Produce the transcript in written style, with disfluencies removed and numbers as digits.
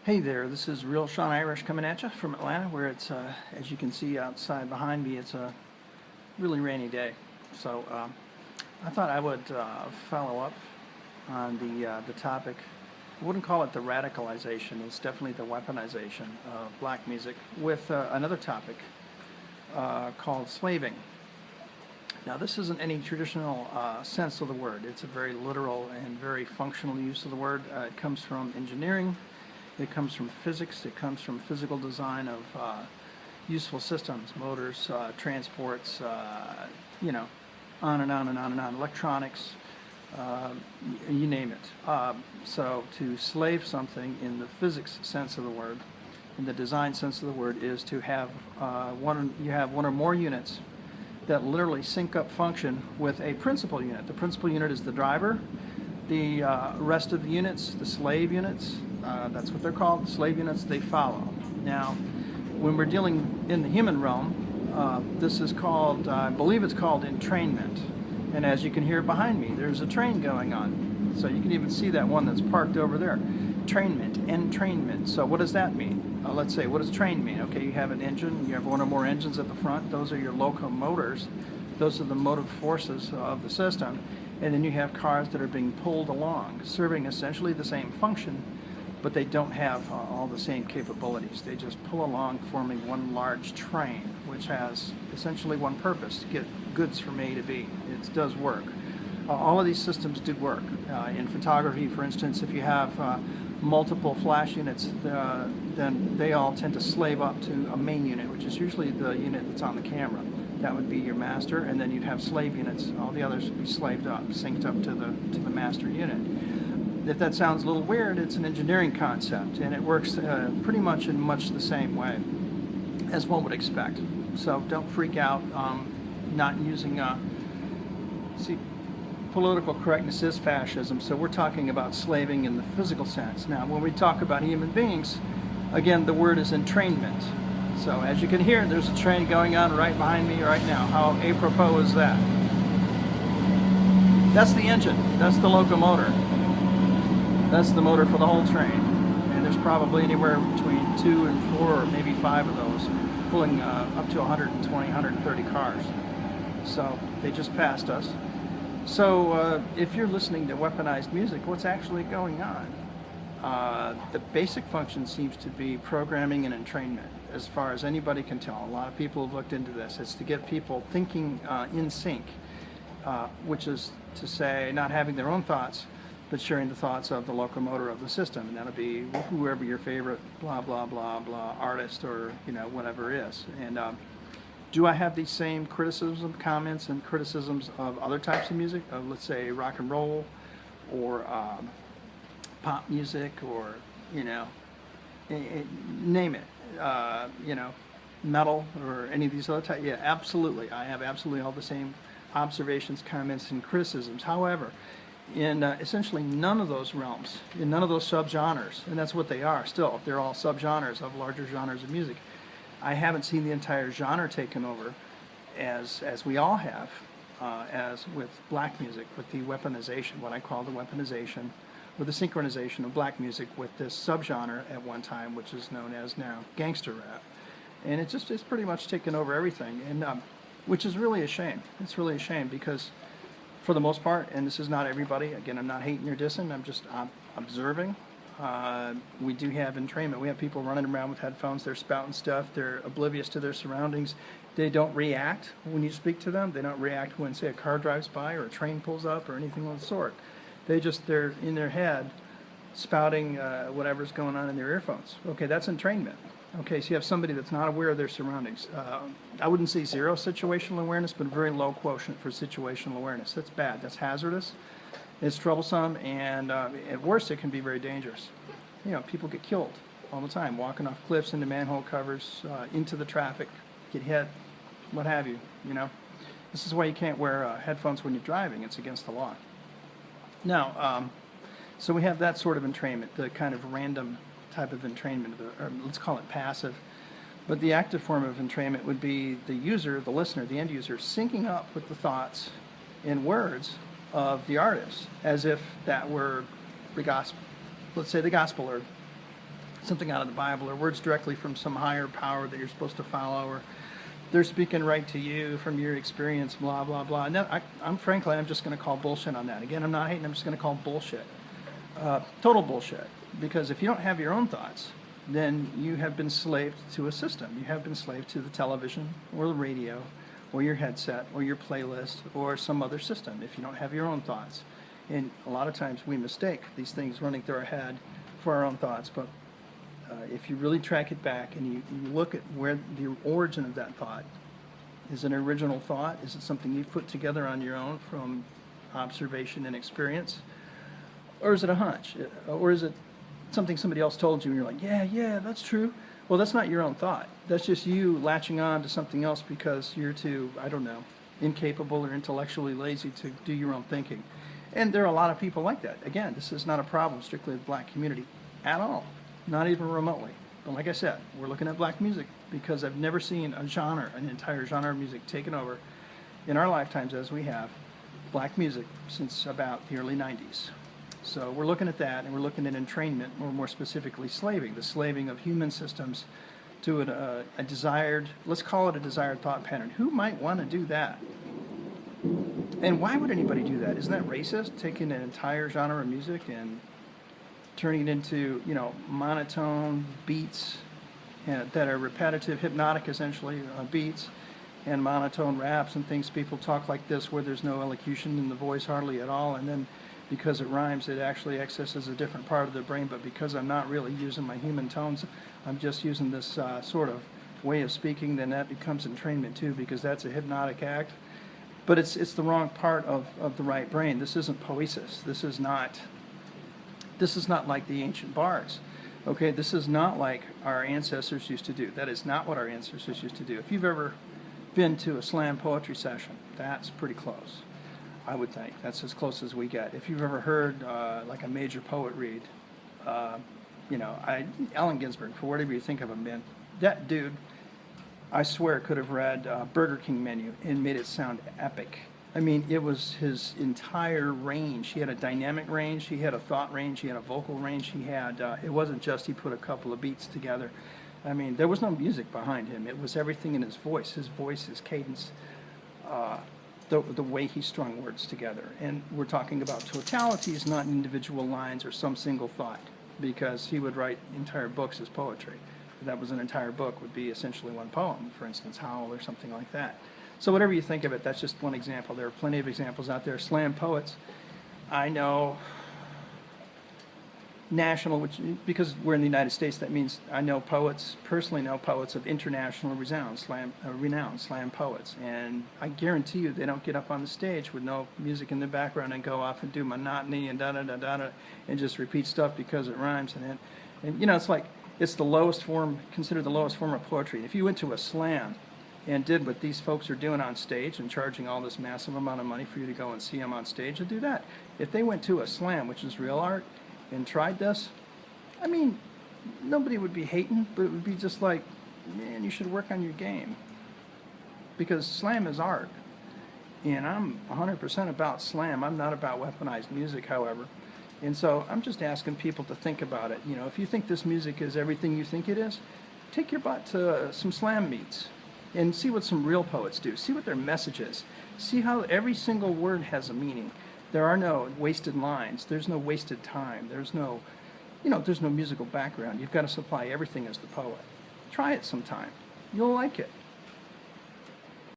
Hey there, this is Real Sean Irish coming at you from Atlanta, where it's, as you can see outside behind me, it's a really rainy day. So I thought I would follow up on the topic. I wouldn't call it the radicalization, it's definitely the weaponization of black music, with another topic called slaving. Now, this isn't any traditional sense of the word. It's a very literal and very functional use of the word. It comes from engineering. It comes from physics. It comes from physical design of useful systems, motors, transports, on and on and on and on, electronics, you name it. So to slave something in the physics sense of the word, in the design sense of the word, is to have one or more units that literally sync up function with a principal unit. The principal unit is the driver. The rest of the units, the slave units, that's what they're called, the slave units, they follow. Now, when we're dealing in the human realm, this is called, I believe it's called entrainment. And as you can hear behind me, there's a train going on. So you can even see that one that's parked over there. Entrainment. So what does that mean? Let's say, what does train mean? Okay, you have an engine, you have one or more engines at the front. Those are your locomotors. Those are the motive forces of the system. And then you have cars that are being pulled along, serving essentially the same function, but they don't have all the same capabilities. They just pull along, forming one large train, which has essentially one purpose: to get goods from A to B. It does work. All of these systems do work. In photography, for instance, if you have multiple flash units, then they all tend to slave up to a main unit, which is usually the unit that's on the camera. That would be your master, and then you'd have slave units. All the others would be slaved up, synced up to the master unit. If that sounds a little weird, it's an engineering concept, and it works pretty much in much the same way as one would expect. So don't freak out. Not using political correctness is fascism, so we're talking about slaving in the physical sense. Now, when we talk about human beings, again, the word is entrainment. So as you can hear, there's a train going on right behind me right now. How apropos is that? That's the engine. That's the locomotor. That's the motor for the whole train. And there's probably anywhere between 2 and 4 or maybe 5 of those, pulling up to 120, 130 cars. So they just passed us. So if you're listening to weaponized music, what's actually going on? The basic function seems to be programming and entrainment, as far as anybody can tell. A lot of people have looked into this. It's to get people thinking in sync, which is to say not having their own thoughts, but sharing the thoughts of the locomotor of the system. And that'll be whoever your favorite blah, blah, blah, blah artist or, whatever is. And do I have these same criticisms, comments, and criticisms of other types of music, of, let's say, rock and roll, or pop music, or, name it, metal, or any of these other types? Yeah, absolutely. I have absolutely all the same observations, comments, and criticisms. However, in essentially none of those realms, in none of those subgenres, and that's what they are still, they're all subgenres of larger genres of music. I haven't seen the entire genre taken over as we all have, as with black music, with the weaponization, what I call the weaponization, or the synchronization of black music with this subgenre at one time, which is known as now gangster rap. And it's pretty much taken over everything, and which is really a shame. It's really a shame because, for the most part, and this is not everybody, again, I'm not hating or dissing, I'm just observing. We do have entrainment. We have people running around with headphones, they're spouting stuff, they're oblivious to their surroundings. They don't react when you speak to them. They don't react when, say, a car drives by or a train pulls up or anything of the sort. They're in their head spouting whatever's going on in their earphones. Okay, that's entrainment. Okay, so you have somebody that's not aware of their surroundings. I wouldn't say zero situational awareness, but a very low quotient for situational awareness. That's bad. That's hazardous. It's troublesome, and at worst, it can be very dangerous. People get killed all the time, walking off cliffs, into manhole covers, into the traffic, get hit, what have you. This is why you can't wear headphones when you're driving. It's against the law. Now, so we have that sort of entrainment, the kind of random type of entrainment, or let's call it passive. But the active form of entrainment would be the user, the listener, the end user, syncing up with the thoughts and words of the artist, as if that were the gospel, let's say the gospel, or something out of the Bible or words directly from some higher power that you're supposed to follow, or they're speaking right to you from your experience, blah, blah, blah. And I'm just going to call bullshit on that. Again, I'm not hating, I'm just going to call bullshit. Total bullshit. Because if you don't have your own thoughts, then you have been slaved to a system. You have been slaved to the television or the radio or your headset or your playlist or some other system if you don't have your own thoughts. And a lot of times we mistake these things running through our head for our own thoughts. But if you really track it back and you look at where the origin of that thought, is it an original thought? Is it something you've put together on your own from observation and experience? Or is it a hunch? Or is it something somebody else told you and you're like, yeah, that's true? Well, that's not your own thought. That's just you latching on to something else because you're too, I don't know, incapable or intellectually lazy to do your own thinking. And there are a lot of people like that. Again, this is not a problem strictly with the black community at all, not even remotely. But like I said, we're looking at black music because I've never seen a genre, an entire genre of music taken over in our lifetimes as we have black music since about the early 90s. So we're looking at that, and we're looking at entrainment, or more specifically slaving, the slaving of human systems to a desired, let's call it a desired thought pattern. Who might want to do that? And why would anybody do that? Isn't that racist, taking an entire genre of music and turning it into, monotone beats that are repetitive, hypnotic essentially, beats, and monotone raps and things. People talk like this where there's no elocution in the voice hardly at all, and then because it rhymes, it actually accesses a different part of the brain, but because I'm not really using my human tones, I'm just using this sort of way of speaking, then that becomes entrainment too, because that's a hypnotic act. But it's the wrong part of the right brain. This isn't poesis. This is not like the ancient bards. Okay, this is not like our ancestors used to do. That is not what our ancestors used to do. If you've ever been to a slam poetry session, that's pretty close, I would think. That's as close as we get. If you've ever heard like a major poet read, Allen Ginsberg, for whatever you think of him, man, that dude, I swear, could have read Burger King menu and made it sound epic. I mean, it was his entire range. He had a dynamic range, he had a thought range, he had a vocal range, he had, it wasn't just he put a couple of beats together. I mean, there was no music behind him. It was everything in his voice, his cadence, the way he strung words together. And we're talking about totalities, not individual lines or some single thought, because he would write entire books as poetry. If that was an entire book, would be essentially one poem, for instance, Howl or something like that. So whatever you think of it, that's just one example. There are plenty of examples out there. Slam poets, I know national, which, because we're in the United States, that means I know poets, personally know poets of international renown, slam poets. And I guarantee you they don't get up on the stage with no music in the background and go off and do monotony and da-da-da-da-da and just repeat stuff because it rhymes. And it's like, it's the lowest form, considered the lowest form of poetry. If you went to a slam and did what these folks are doing on stage and charging all this massive amount of money for you to go and see them on stage, and do that. If they went to a slam, which is real art, and tried this, I mean, nobody would be hating, but it would be just like, man, you should work on your game. Because slam is art. And I'm 100% about slam. I'm not about weaponized music, however. And so I'm just asking people to think about it. If you think this music is everything you think it is, take your butt to some slam meets and see what some real poets do. See what their message is. See how every single word has a meaning. There are no wasted lines. There's no wasted time. There's no musical background. You've got to supply everything as the poet. Try it sometime. You'll like it.